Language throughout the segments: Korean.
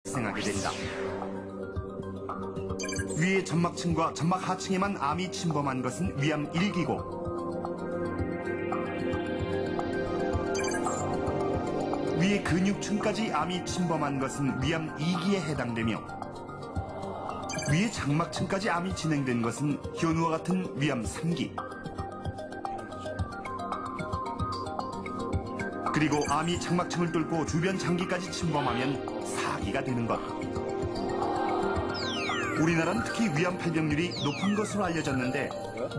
발생하게 된다. 위의 점막층과 점막 하층에만 암이 침범한 것은 위암 1기고 위의 근육층까지 암이 침범한 것은 위암 2기에 해당되며 위의 장막층까지 암이 진행된 것은 현우와 같은 위암 3기. 그리고 암이 장막층을 뚫고 주변 장기까지 침범하면 4기가 되는 것. 우리나라는 특히 위암 발병률이 높은 것으로 알려졌는데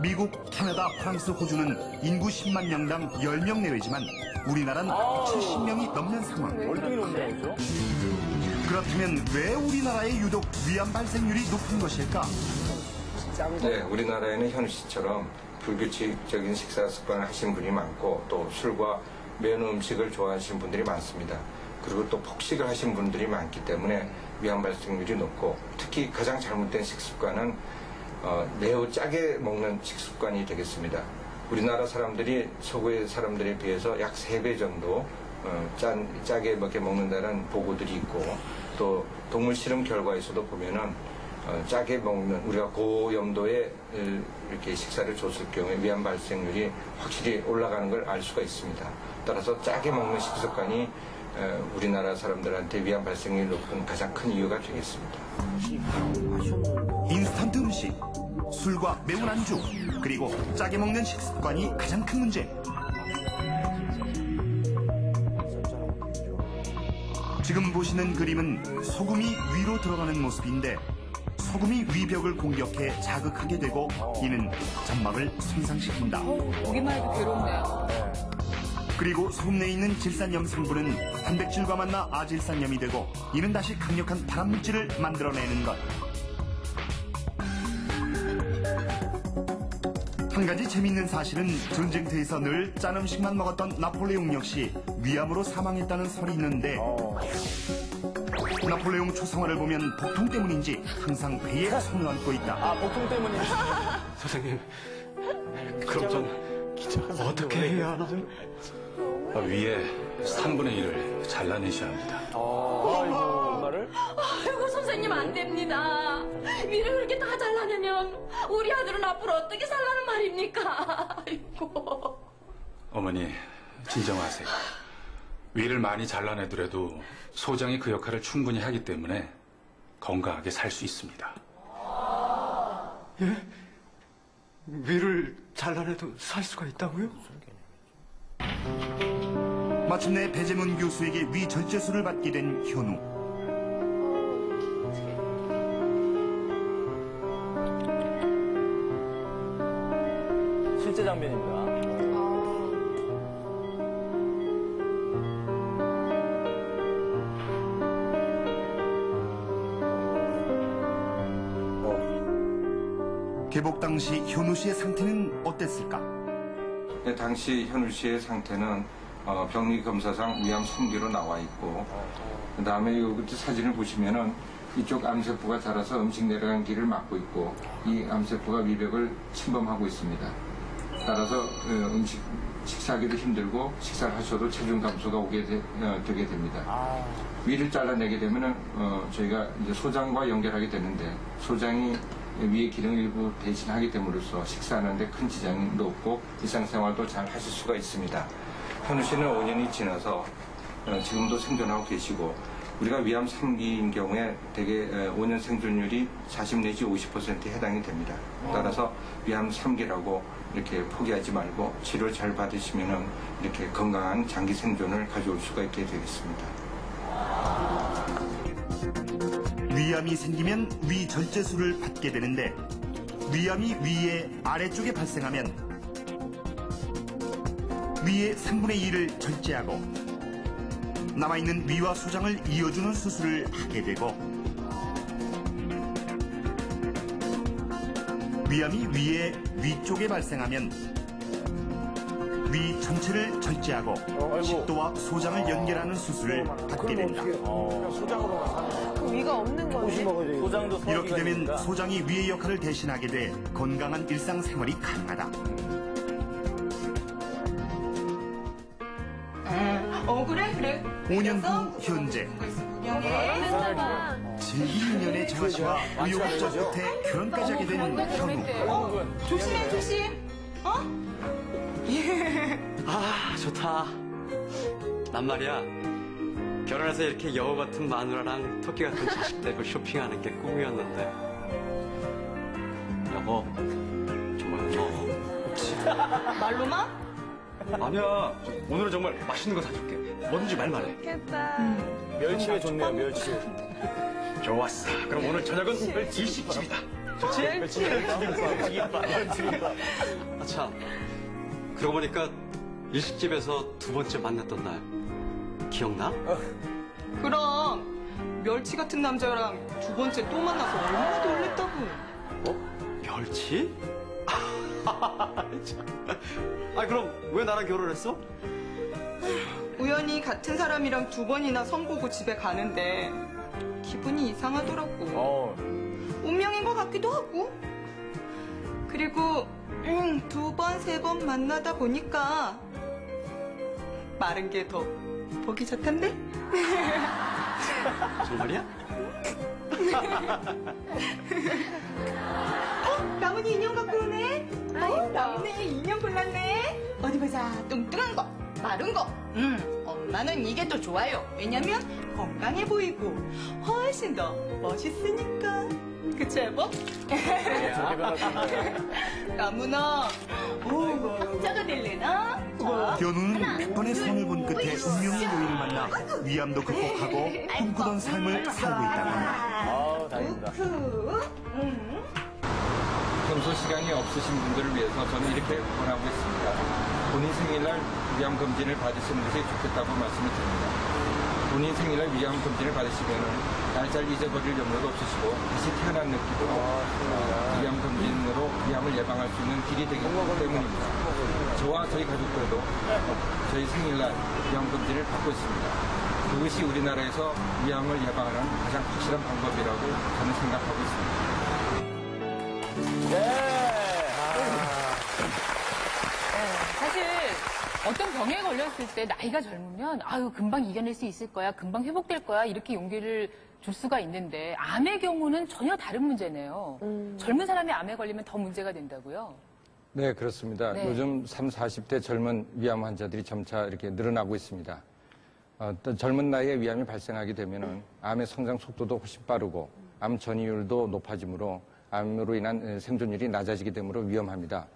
미국, 캐나다, 프랑스, 호주는 인구 10만 명당 10명 내외지만 우리나라는 70명이 넘는 상황. 그렇다면 왜 우리나라에 유독 위암 발생률이 높은 것일까? 네, 우리나라에는 현우 씨처럼 불규칙적인 식사 습관을 하신 분이 많고 또 술과 매운 음식을 좋아하시는 분들이 많습니다. 그리고 또 폭식을 하신 분들이 많기 때문에 위암 발생률이 높고 특히 가장 잘못된 식습관은 매우 짜게 먹는 식습관이 되겠습니다. 우리나라 사람들이 서구의 사람들에 비해서 약 3배 정도 짜게 먹는다는 보고들이 있고 또 동물 실험 결과에서도 보면은 짜게 먹는 우리가 고염도의 이렇게 식사를 줬을 경우에 위암 발생률이 확실히 올라가는 걸 알 수가 있습니다. 따라서 짜게 먹는 식습관이 우리나라 사람들한테 위암 발생률이 높은 가장 큰 이유가 되겠습니다. 인스턴트 음식, 술과 매운 안주, 그리고 짜게 먹는 식습관이 가장 큰 문제. 지금 보시는 그림은 소금이 위로 들어가는 모습인데 소금이 위벽을 공격해 자극하게 되고 이는 점막을 손상시킨다. 보기만 해도 괴롭네요. 그리고 소금 내에 있는 질산염 성분은 단백질과 만나 아질산염이 되고 이는 다시 강력한 발암물질을 만들어내는 것. 한 가지 재미있는 사실은 전쟁터에서 늘 짠 음식만 먹었던 나폴레옹 역시 위암으로 사망했다는 설이 있는데 나폴레옹 초상화를 보면 복통 때문인지 항상 배에 손을 얹고 있다. 아, 복통 때문인지. 선생님, 그럼 전 어떻게 해야 하나요? 위에 3분의 1을 잘라내셔야 합니다. 아이고, 엄마를? 아이고, 선생님 안 됩니다. 위를 그렇게 다 잘라내면 우리 아들은 앞으로 어떻게 살라는 말입니까? 아이고. 어머니, 진정하세요. 위를 많이 잘라내더라도 소장이 그 역할을 충분히 하기 때문에 건강하게 살 수 있습니다. 예? 위를 잘라내도 살 수가 있다고요? 마침내 배재문 교수에게 위 절제술을 받게 된 현우. 실제 장면입니다. 개복 당시 현우 씨의 상태는 어땠을까? 네, 당시 현우 씨의 상태는 병리검사상 위암 3기로 나와 있고 그 다음에 여기 사진을 보시면은 이쪽 암세포가 자라서 음식 내려간 길을 막고 있고 이 암세포가 위벽을 침범하고 있습니다. 따라서 식사하기도 힘들고 식사를 하셔도 체중 감소가 되게 됩니다. 위를 잘라내게 되면은 저희가 이제 소장과 연결하게 되는데 소장이 위의 기능 일부 대신하게 됨으로써 식사하는데 큰 지장도 없고 일상생활도 잘 하실 수가 있습니다. 현우 씨는 5년이 지나서 지금도 생존하고 계시고 우리가 위암 3기인 경우에 대개 5년 생존율이 40 내지 50%에 해당이 됩니다. 따라서 위암 3기라고 이렇게 포기하지 말고 치료를 잘 받으시면 이렇게 건강한 장기 생존을 가져올 수가 있게 되겠습니다. 위암이 생기면 위 절제술을 받게 되는데 위암이 위의 아래쪽에 발생하면 위의 3분의 2를 절제하고 남아있는 위와 소장을 이어주는 수술을 하게 되고 위암이 위의 위쪽에 발생하면 위 전체를 절제하고 식도와 소장을 연결하는 수술을 받게 된다. 소장으로만 사는 그 위가 없는 거네. 소장도 이렇게 되면 소장이 위의 역할을 대신하게 돼 건강한 일상생활이 가능하다. 그래. 5년 후 현재 질긴 인연의 정화씨와 우여곡절 끝에 결혼까지 하게 된 현우. 조심해, 조심. 어? 아, 좋다. 난 말이야, 결혼해서 이렇게 여우 같은 마누라랑 토끼 같은 자식 데리고 쇼핑하는 게 꿈이었는데. 여보, 정말 고마워. 말로만? 아니야, 오늘은 정말 맛있는 거 사줄게. 뭐든지 말만 해. 멸치회 좋네요, 멸치. 좋았어. 그럼 오늘 저녁은 일식집이다. 좋지? 아, 참. 그러고 보니까 일식집에서 두 번째 만났던 날, 기억나? 그럼 멸치 같은 남자랑 두 번째 또 만나서 얼마나 놀랬다고. 멸치? 아, 그럼 왜 나랑 결혼했어? 우연히 같은 사람이랑 두 번이나 선보고 집에 가는데 기분이 이상하더라고. 운명인 것 같기도 하고. 그리고 두 번, 세 번 만나다 보니까 마른 게 더 보기 좋던데? 정말이야? 나문이 인형 갖고 오네? 나문이 인형 골랐네? 어디 보자. 뚱뚱한 거, 마른 거. 엄마는 이게 더 좋아요. 왜냐면 건강해 보이고 훨씬 더 멋있으니까. 그치, 여보? 나문아, 학자가 될래나? 현우는 100번의 선을 본 끝에 운명의 요인을 만나 위암도 극복하고 꿈꾸던 삶을 살고 있다고 합니다. 아, 다행이다. 평소 시간이 없으신 분들을 위해서 저는 이렇게 권하고 있습니다. 본인 생일날 위암 검진을 받으시는 것이 좋겠다고 말씀을 드립니다. 본인 생일날 위암 검진을 받으시면은 날짜를 잊어버릴 염려도 없으시고 다시 태어난 느낌으로 위암 검진으로 위암을 예방할 수 있는 길이 되기 때문입니다. 저와 저희 가족들도 저희 생일날 위암 검진을 받고 있습니다. 그것이 우리나라에서 위암을 예방하는 가장 확실한 방법이라고 저는 생각하고 있습니다. 사실 어떤 병에 걸렸을 때 나이가 젊으면 아유 금방 이겨낼 수 있을 거야, 금방 회복될 거야 이렇게 용기를 줄 수가 있는데 암의 경우는 전혀 다른 문제네요. 젊은 사람이 암에 걸리면 더 문제가 된다고요? 네, 그렇습니다. 네. 요즘 30, 40대 젊은 위암 환자들이 점차 이렇게 늘어나고 있습니다. 또 젊은 나이에 위암이 발생하게 되면은 암의 성장 속도도 훨씬 빠르고 암 전이율도 높아지므로 암으로 인한 생존율이 낮아지게 되므로 위험합니다.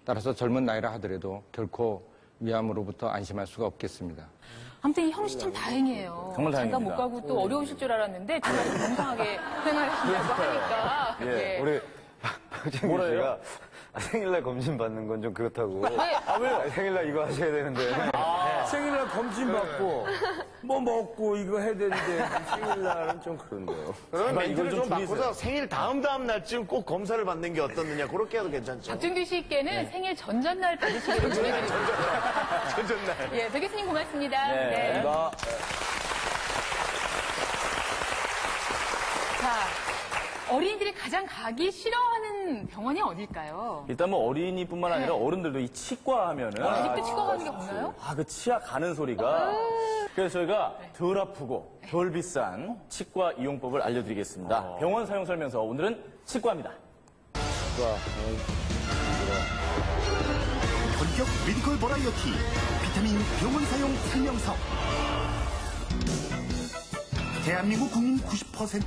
따라서 젊은 나이라 하더라도 결코 위암으로부터 안심할 수가 없겠습니다. 아무튼 형 씨 참 다행이에요. 정말 잠깐 다행입니다. 못 가고 또 어려우실 줄 알았는데 정말 건강하게 생활하신다고 하니까. 예, 네. 우리 박정희 씨가 생일날 검진 받는 건 좀 그렇다고. 왜? 생일날 이거 하셔야 되는데. 생일날 검진 받고, 뭐 먹고 이거 해야 되는데, 생일날은 좀 그런데요. 그러면 멘트를 좀 줄이세요. 바꿔서 생일 다음 날쯤 꼭 검사를 받는 게 어떻느냐. 그렇게 해도 괜찮죠. 박준규 씨께는 생일 전전날 받으시기를 보내드립니다. 전전날. 예, 배 교수님 고맙습니다. 네. 자, 어린이들이 가장 가기 싫어하는 병원이 어딜까요? 일단 뭐 어린이뿐만 아니라 네. 어른들도 이 치과 하면은. 아직도 치과 가는 게 없나요? 그 치아 가는 소리가. 그래서 저희가 덜 아프고 덜 비싼 치과 이용법을 알려드리겠습니다. 병원 사용 설명서 오늘은 치과입니다. 본격 메디컬 버라이어티 비타민 병원 사용 설명서. 대한민국 국민 90%